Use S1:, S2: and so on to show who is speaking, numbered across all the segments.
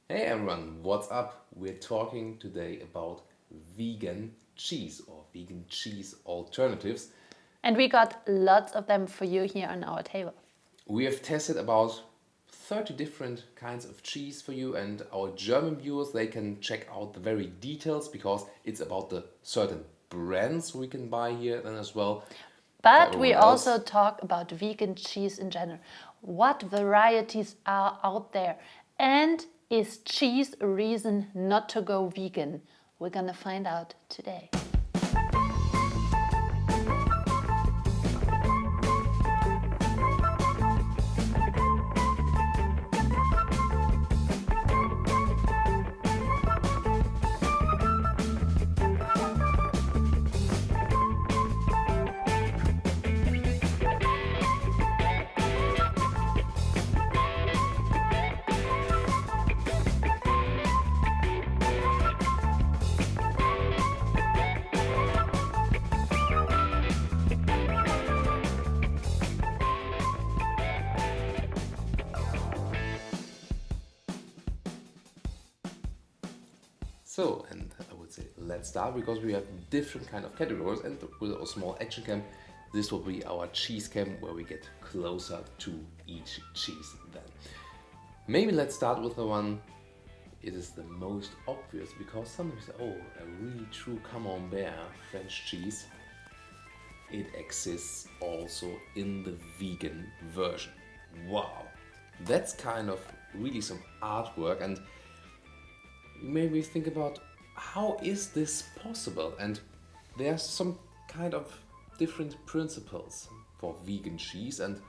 S1: Hey everyone, what's up? We're talking today about vegan cheese or vegan cheese alternatives.
S2: And we got lots of them for you here on our table.
S1: We have tested about 30 different kinds of cheese for you, and our German viewers, they can check out the very details because it's about the certain brands we can buy here then as well. For
S2: But we
S1: everyone else,
S2: also talk about vegan cheese in general. What varieties are out there? And is cheese a reason not to go vegan? We're gonna find out today.
S1: so, and I would say let's start because we have different kind of categories, and with a small action cam, this will be our cheese cam where we get closer to each cheese then. Maybe let's start with the one, it is the most obvious because sometimes say, oh, a really true camembert French cheese, it exists also in the vegan version. Wow, that's kind of really some artwork, and maybe think about how is this possible, and there's some kind of different principles for vegan cheese, and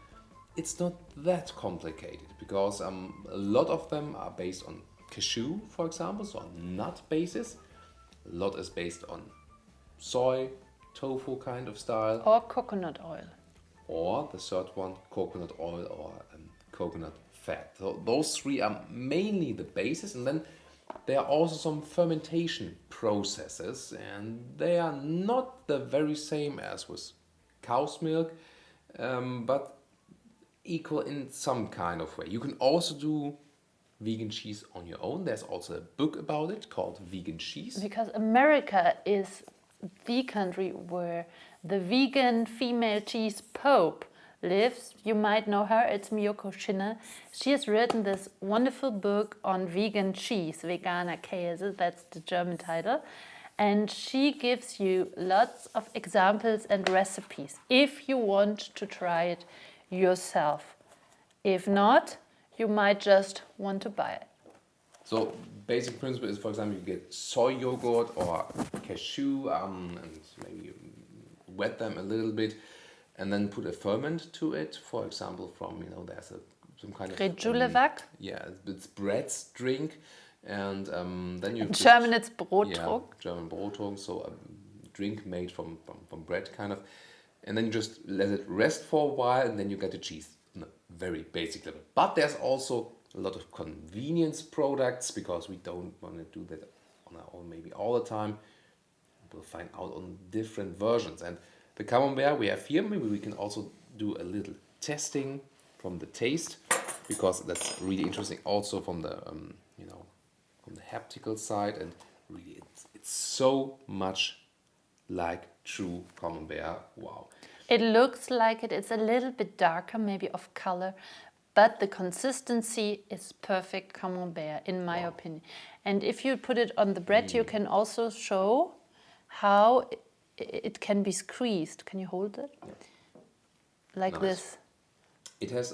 S1: it's not that complicated because a lot of them are based on cashew, for example, so on nut basis. A lot is based on soy, tofu kind of style,
S2: Or coconut oil.
S1: or the third one, coconut oil or coconut fat. So those three are mainly the basis, and then there are also some fermentation processes, and they are not the very same as with cow's milk, but equal in some kind of way. You can also do vegan cheese on your own. There's also a book about it called Vegan Cheese.
S2: Because America is the country where the vegan female cheese pope lives. You might know her, it's Miyoko Schinner. She has written this wonderful book on vegan cheese, Veganer Käse, that's the German title. And she gives you lots of examples and recipes if you want to try it yourself. If not, you might just want to buy it.
S1: So basic principle is, for example, you get soy yogurt or cashew, and maybe you wet them a little bit, and then put a ferment to it. For example, from there's some kind of
S2: Rejulevac.
S1: yeah, it's bread's drink, and then you
S2: In
S1: put,
S2: German, it's
S1: yeah,
S2: Brottrunk.
S1: German Brotung, so a drink made from bread kind of, and then you just let it rest for a while, and then you get the cheese on a very basic level. But there's also a lot of convenience products because we don't want to do that on our own maybe all the time. We'll find out on different versions. And the camembert we have here, maybe we can also do a little testing from the taste, because that's really interesting also from the from the haptical side, and really it's so much like true camembert. Wow.
S2: It looks like it. It's a little bit darker, maybe of color, but the consistency is perfect camembert, in my opinion. And if you put it on the bread, you can also show how it can be squeezed. Can you hold it? Like
S1: Nice.
S2: this.
S1: It has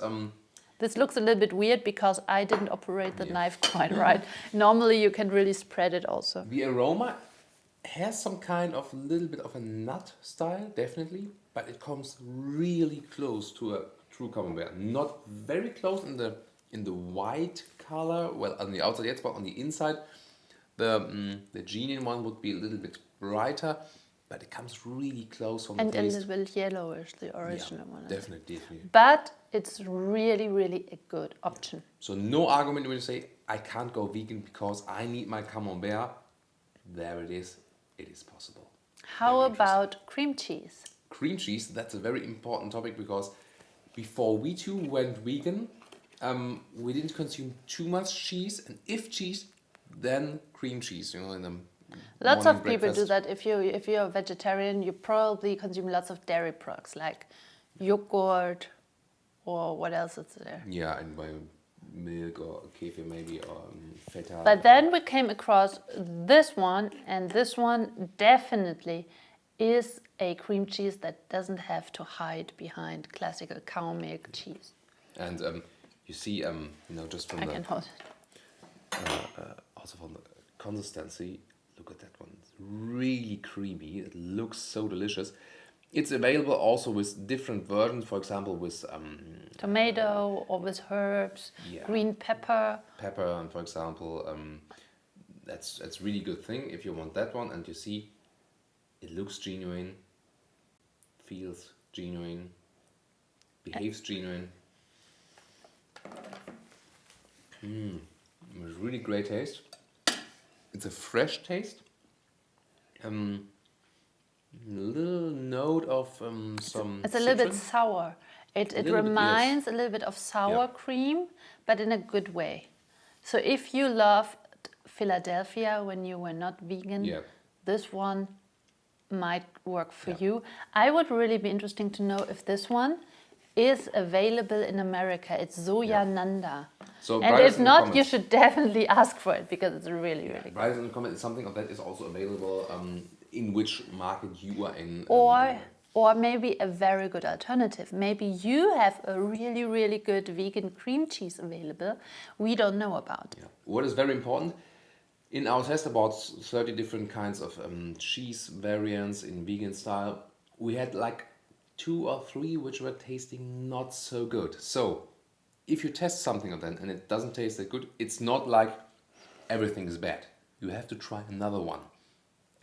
S2: This looks a little bit weird because I didn't operate the knife quite right. Normally you can really spread it also.
S1: the aroma has some kind of little bit of a nut style, definitely, but it comes really close to a true camembert. Not very close in the white color. Well, on the outside, yes, but on the inside, the genuine one would be a little bit brighter, but it comes really close from
S2: And
S1: the
S2: a
S1: taste.
S2: little bit yellowish, the original one. I think.
S1: Definitely.
S2: But it's really, really a good option.
S1: So no argument when you say I can't go vegan because I need my camembert. There it is. It is possible.
S2: How
S1: Very interesting.
S2: about cream cheese?
S1: Cream cheese, that's a very important topic because before we two went vegan, we didn't consume too much cheese, and if cheese, then cream cheese. In the
S2: Lots
S1: morning
S2: of people do
S1: breakfast.
S2: that. If you're a vegetarian, you probably consume lots of dairy products like yogurt or what else is there.
S1: Yeah, and by milk or kefir maybe or feta.
S2: But then we came across this one, and this one definitely is a cream cheese that doesn't have to hide behind classical cow milk cheese.
S1: And you see, just from
S2: I can hold it.
S1: also from the consistency, look at that one. It's really creamy. It looks so delicious. It's available also with different versions, for example, with
S2: Tomato or with herbs,
S1: Yeah.
S2: green pepper.
S1: pepper, and for example, that's really good thing if you want that one. And you see, it looks genuine, feels genuine, behaves genuine. Really great taste. It's a fresh taste. Little note of some.
S2: It's a little bit
S1: citron.
S2: sour. It
S1: little bit,
S2: reminds a little bit of sour
S1: Yeah.
S2: cream, but in a good way. So if you loved Philadelphia when you were not vegan,
S1: Yeah.
S2: this one might work for
S1: Yeah.
S2: you. I would really be interesting to know if this one is available in America. It's Soya
S1: Yeah.
S2: Nanda.
S1: So
S2: And
S1: write us
S2: if
S1: in the
S2: not, you
S1: comments.
S2: should definitely ask for it because it's really, really good.
S1: Write in the comment something of that is also available in which market you are in.
S2: Or maybe a very good alternative. Maybe you have a really, really good vegan cream cheese available we don't know about.
S1: Yeah. What is very important, in our test about 30 different kinds of cheese variants in vegan style, we had like 2 or 3 which were tasting not so good. So if you test something of that and it doesn't taste that good, it's not like everything is bad. You have to try another one.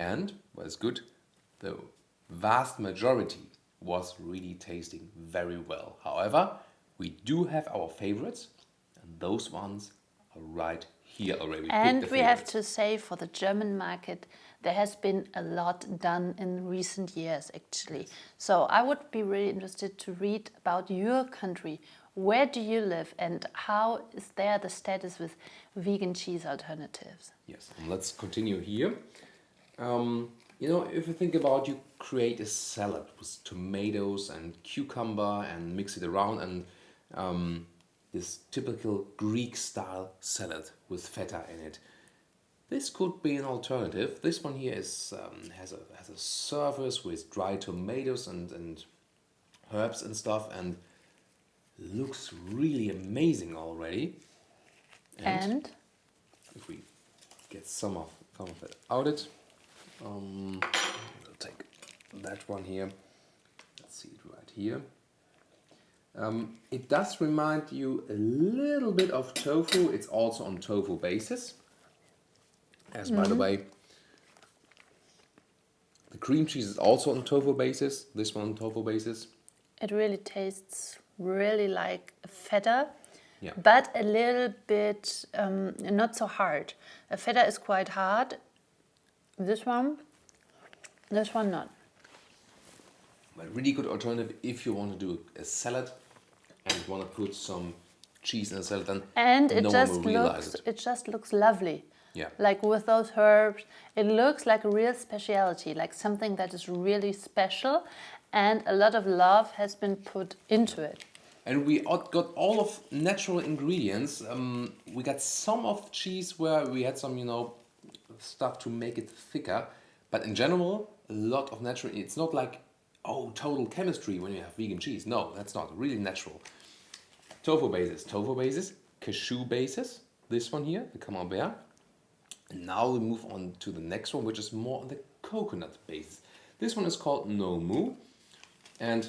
S1: And what is good, the vast majority was really tasting very well. However, we do have our favorites, and those ones are right here already. We
S2: And
S1: picked the
S2: we have
S1: favorites.
S2: to say for the German market, there has been a lot done in recent years actually. So I would be really interested to read about your country. Where do you live and how is there the status with vegan cheese alternatives?
S1: Yes, and let's continue here. If you think about, you create a salad with tomatoes and cucumber and mix it around, and this typical Greek style salad with feta in it. This could be an alternative. This one here is has a surface with dry tomatoes and herbs and stuff, and looks really amazing already.
S2: And
S1: If we get some of it out it, we'll take that one here. Let's see it right here. It does remind you a little bit of tofu. It's also on tofu basis. As by the way, the cream cheese is also on tofu basis. This one on tofu basis.
S2: it really tastes really like feta,
S1: Yeah.
S2: but a little bit not so hard. A feta is quite hard. This one not.
S1: But really good alternative if you want to do a salad and want to put some cheese in a salad. Then
S2: And it
S1: no one
S2: just
S1: will realize
S2: looks
S1: it.
S2: it just looks lovely.
S1: Yeah.
S2: Like with those herbs, it looks like a real speciality, like something that is really special, and a lot of love has been put into it.
S1: And we got all of natural ingredients. We got some of cheese where we had some, stuff to make it thicker. But in general, a lot of natural. It's not like, total chemistry when you have vegan cheese. No, that's not. Really natural. Tofu basis, cashew basis. This one here, the camembert. And now we move on to the next one, which is more on the coconut basis. This one is called Nomu. And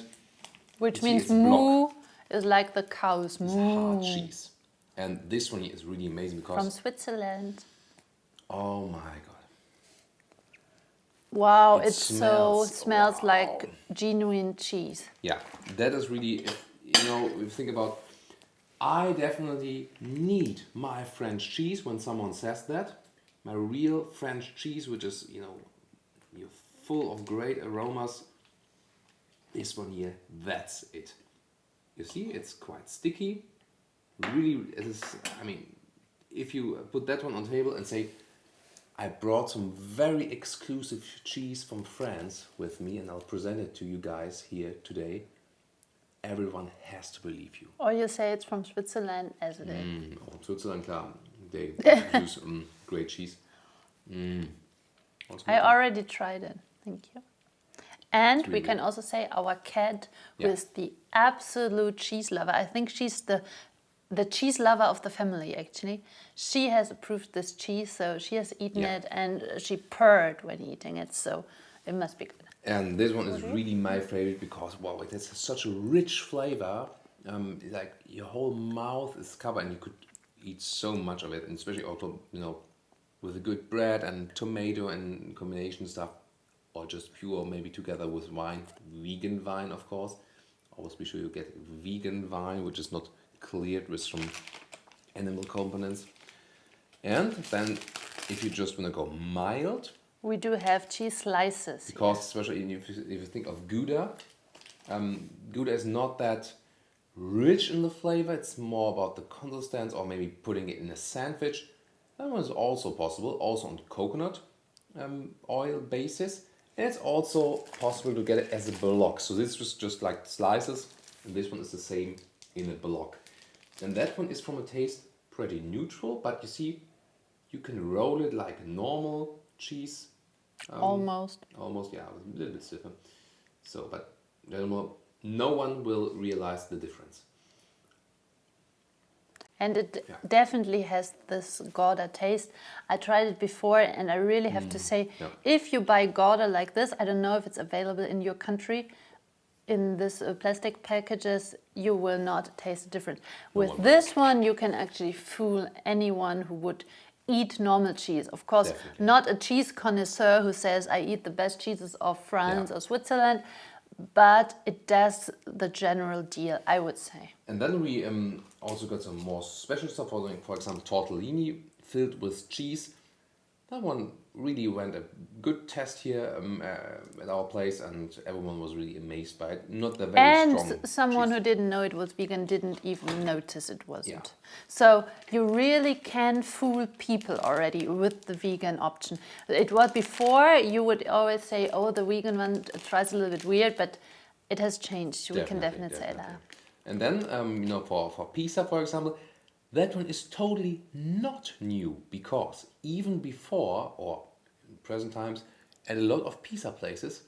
S2: Which
S1: you see
S2: means
S1: it's block.
S2: moo is like the cow's
S1: It's
S2: moo.
S1: hard cheese. And this one here is really amazing because,
S2: From Switzerland.
S1: oh my god.
S2: Wow,
S1: It
S2: it smells
S1: wow.
S2: like genuine cheese.
S1: Yeah, that is really, if you think about, I definitely need my French cheese when someone says that. My real French cheese, which is, you're full of great aromas. This one here, that's it. You see, it's quite sticky, really, it is, I mean, if you put that one on the table and say, I brought some very exclusive cheese from France with me and I'll present it to you guys here today, everyone has to believe you.
S2: Or you say it's from Switzerland, as it is.
S1: Oh, Switzerland, klar, they produce great cheese.
S2: I already tried it. Thank you. And we
S1: really
S2: can
S1: good.
S2: also say our cat
S1: Yeah.
S2: was the absolute cheese lover. I think she's the cheese lover of the family, actually. She has approved this cheese, so she has eaten
S1: Yeah.
S2: it and she purred when eating it, so it must be good.
S1: And this one is really my favorite because, wow, it has such a rich flavor. Like your whole mouth is covered and you could eat so much of it, and especially also, with a good bread and tomato and combination stuff, or just pure, maybe together with wine, vegan wine, of course. Always be sure you get vegan wine, which is not cleared with some animal components. And then, if you just want to go mild,
S2: We do have cheese slices.
S1: because especially if you think of Gouda, Gouda is not that rich in the flavor. It's more about the consistency, or maybe putting it in a sandwich. That one is also possible, also on coconut oil basis. And it's also possible to get it as a block. So this was just like slices, and this one is the same in a block. And that one is from a taste pretty neutral, but you see, you can roll it like a normal cheese.
S2: Almost.
S1: Almost, yeah, a little bit stiffer. So, but no one will realize the difference.
S2: And it
S1: Yeah.
S2: definitely has this Gouda taste. I tried it before and I really have to say,
S1: yeah.
S2: if you buy Gouda like this, I don't know if it's available in your country, in this plastic packages, you will not taste the difference. With
S1: one will.
S2: this one, you can actually fool anyone who would eat normal cheese. Of course,
S1: Definitely.
S2: not a cheese connoisseur who says, I eat the best cheeses of France
S1: Yeah.
S2: or Switzerland, but it does the general deal, I would say.
S1: And then we also got some more special stuff, for example, tortellini filled with cheese. That one really went a good test here at our place, and everyone was really amazed by it. Not the very
S2: And
S1: strong
S2: someone
S1: cheese.
S2: who didn't know it was vegan didn't even notice it wasn't.
S1: Yeah.
S2: So you really can fool people already with the vegan option. It was before, you would always say, oh, the vegan one tries a little bit weird, but it has changed. We can definitely say that.
S1: And then, for pizza, for example, that one is totally not new, because even before, or in present times, at a lot of pizza places,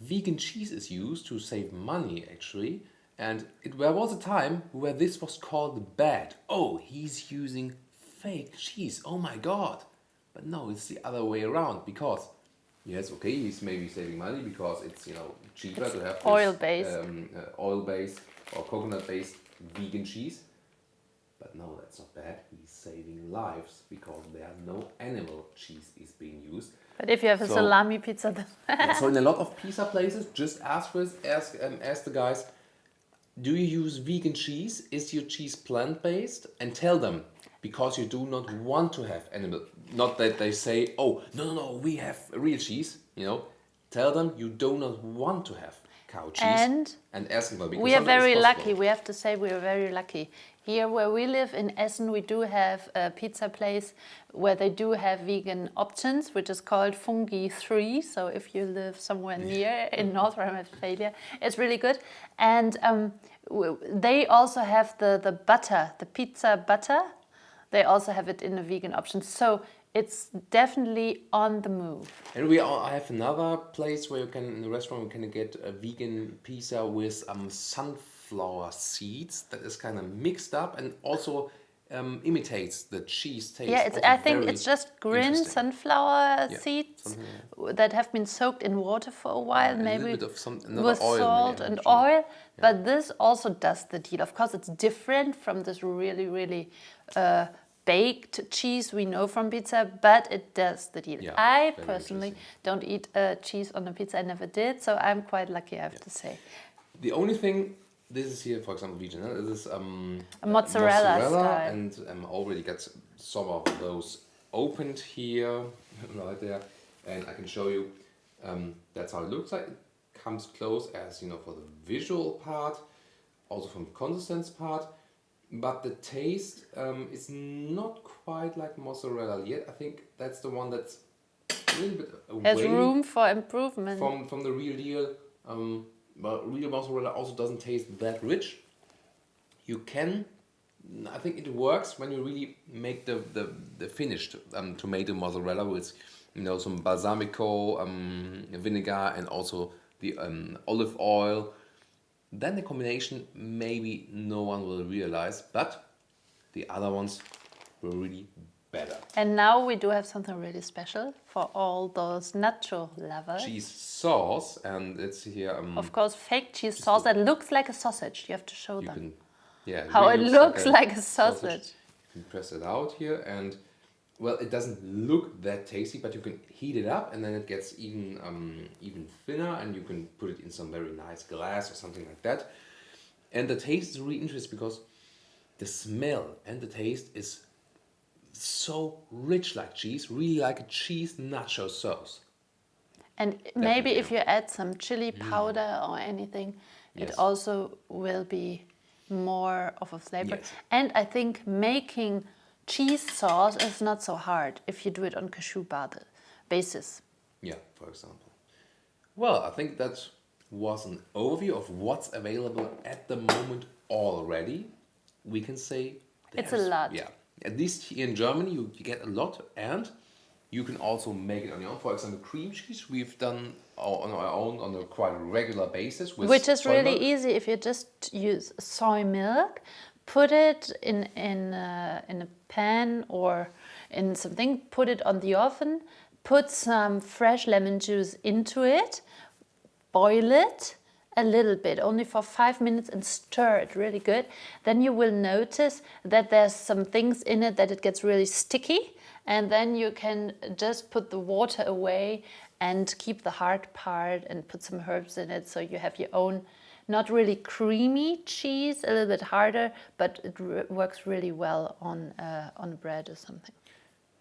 S1: vegan cheese is used to save money, actually. And there was a time where this was called bad. Oh, he's using fake cheese. Oh my god. But no, it's the other way around, because yes, okay, he's maybe saving money because it's cheaper to have this,
S2: oil-based.
S1: oil-based or coconut-based vegan cheese. But no, that's not bad. He's saving lives because there no animal cheese is being used.
S2: But if you have a
S1: So-
S2: salami pizza, then
S1: Yeah, so in a lot of pizza places, just ask the guys, do you use vegan cheese? Is your cheese plant-based? And tell them, because you do not want to have animal. Not that they say, oh, no, we have real cheese. Tell them you do not want to have cow cheese. And ask them, because
S2: we are
S1: sometimes
S2: very
S1: it's
S2: lucky.
S1: possible.
S2: We have to say we are very lucky. Here where we live in Essen, we do have a pizza place where they do have vegan options, which is called Fungi 3. So if you live somewhere near in North Rhine-Westphalia, it's really good. And they also have the butter, the pizza butter. They also have it in a vegan option. So it's definitely on the move.
S1: And I have another place where in the restaurant, you can get a vegan pizza with sunflower seeds that is kind of mixed up and also imitates the cheese taste.
S2: Yeah,
S1: Also
S2: I think
S1: very
S2: it's just green
S1: interesting.
S2: sunflower
S1: Yeah,
S2: seeds
S1: something
S2: that have been soaked in water for a while,
S1: A little
S2: maybe
S1: bit of another
S2: with
S1: oil, maybe,
S2: salt
S1: I'm
S2: and
S1: not sure.
S2: oil. But this also does the deal. Of course, it's different from this really, really baked cheese we know from pizza, but it does the deal.
S1: Yeah,
S2: I
S1: very
S2: personally don't eat cheese on a pizza. I never did, so I'm quite lucky, I have to say.
S1: The only thing, this is here, for example, vegan. This is
S2: A mozzarella style.
S1: and already got some of those opened here, right there, and I can show you. That's how it looks like. It comes close as for the visual part, also from the consistency part. but the taste is not quite like mozzarella yet. I think that's the one that's a little bit
S2: Has
S1: away
S2: room for improvement.
S1: from the real deal. But real mozzarella also doesn't taste that rich. You can, I think it works when you really make the finished tomato mozzarella with, you know, some balsamico, vinegar, and also the olive oil. Then the combination maybe no one will realize, but the other ones were really better.
S2: And now we do have something really special for all those nacho lovers.
S1: Cheese sauce, and it's here.
S2: Of course, fake cheese sauce that looks like a sausage. You have to show
S1: You
S2: them
S1: can, yeah,
S2: how it
S1: really
S2: looks like a sausage.
S1: You can press it out here, and well, it doesn't look that tasty, but you can heat it up, and then it gets even thinner, and you can put it in some very nice glass or something like that. And the taste is really interesting because the smell and the taste is so rich like cheese, really like a cheese nacho sauce.
S2: And maybe if you add some chili powder or anything,
S1: Yes.
S2: it also will be more of a flavor.
S1: Yes.
S2: And I think making cheese sauce is not so hard if you do it on cashew basis.
S1: Yeah, for example. Well, I think that was an overview of what's available at the moment already. We can say
S2: It's a
S1: there's-
S2: lot.
S1: Yeah, at least here in Germany you get a lot, and you can also make it on your own. For example, cream cheese we've done on our own on a quite regular basis. With
S2: Which is
S1: soy
S2: really
S1: milk.
S2: easy if you just use soy milk, put it in a pan or in something, put it on the oven, put some fresh lemon juice into it, boil it a little bit, only for 5 minutes, and stir it really good. Then you will notice that there's some things in it that it gets really sticky, and then you can just put the water away and keep the hard part and put some herbs in it, so you have your own not really creamy cheese, a little bit harder, but it works really well on bread or something.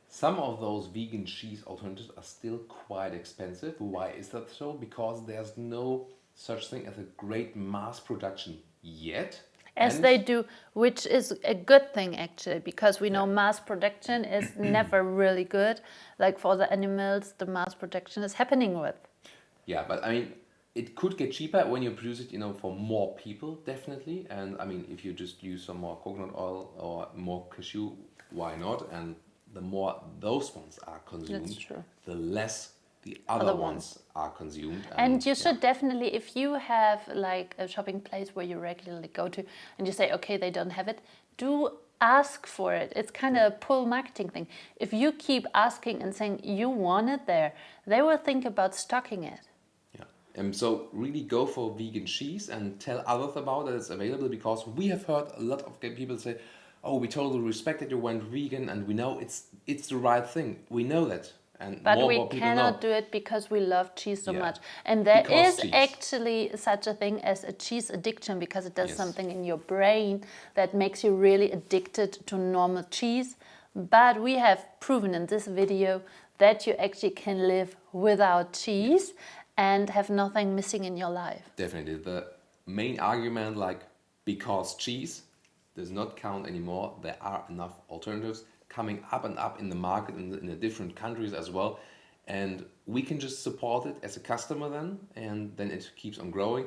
S1: Some of those vegan cheese alternatives are still quite expensive. Why is that so? Because there's no such thing as a great mass production yet.
S2: As
S1: And-
S2: they do, which is a good thing actually, because we know mass production is never really good. Like for the animals, the mass production is happening with.
S1: Yeah, but I mean, it could get cheaper when you produce it, you know, for more people, definitely. And I mean, if you just use some more coconut oil or more cashew, why not? And the more those ones are consumed,
S2: true.
S1: the less the other ones are consumed.
S2: And you should definitely, if you have like a shopping place where you regularly go to and you say, okay, they don't have it, do ask for it. It's kind of a pull marketing thing. If you keep asking and saying you want it there, they will think about stocking it.
S1: Yeah. So really go for vegan cheese and tell others about it. It's available, because we have heard a lot of people say, "Oh, we totally respect that you went vegan, and we know it's the right thing. We know that." And
S2: But
S1: more
S2: we
S1: people
S2: cannot
S1: know.
S2: do it because we love cheese so
S1: Yeah.
S2: much. And there
S1: Because
S2: is
S1: cheese.
S2: actually such a thing as a cheese addiction, because it does
S1: Yes.
S2: something in your brain that makes you really addicted to normal cheese. But we have proven in this video that you actually can live without cheese and have nothing missing in your life.
S1: Definitely. The main argument, like, because cheese does not count anymore, there are enough alternatives coming up and up in the market in the different countries as well. And we can just support it as a customer then, and then it keeps on growing.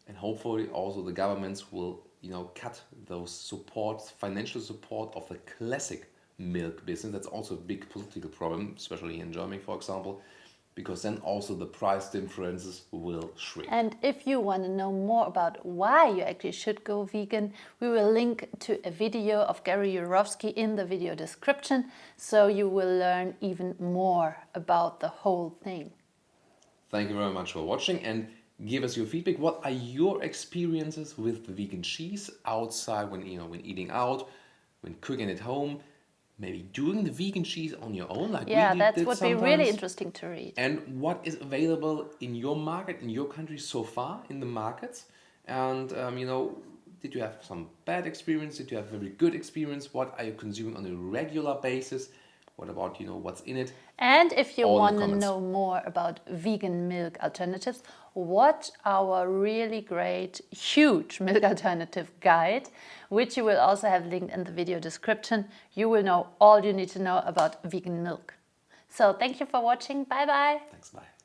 S1: And hopefully also the governments will, you know, cut those supports, financial support of the classic milk business. That's also a big political problem, especially in Germany, for example, because then also the price differences will shrink.
S2: And if you want to know more about why you actually should go vegan, we will link to a video of Gary Yourofsky in the video description, so you will learn even more about the whole thing.
S1: Thank you very much for watching, and give us your feedback. What are your experiences with the vegan cheese outside, when eating out, when cooking at home? Maybe doing the vegan cheese on your own, like
S2: Yeah,
S1: we
S2: that
S1: did
S2: would be
S1: sometimes.
S2: really interesting to read.
S1: And what is available in your market, in your country so far, in the markets? And, did you have some bad experience? Did you have very good experience? What are you consuming on a regular basis? What about, you know, what's in it?
S2: And if you
S1: All in the
S2: want to
S1: comments.
S2: know more about vegan milk alternatives, watch our really great, huge milk alternative guide, which you will also have linked in the video description. You will know all you need to know about vegan milk. So thank you for watching. Bye bye.
S1: Thanks, bye.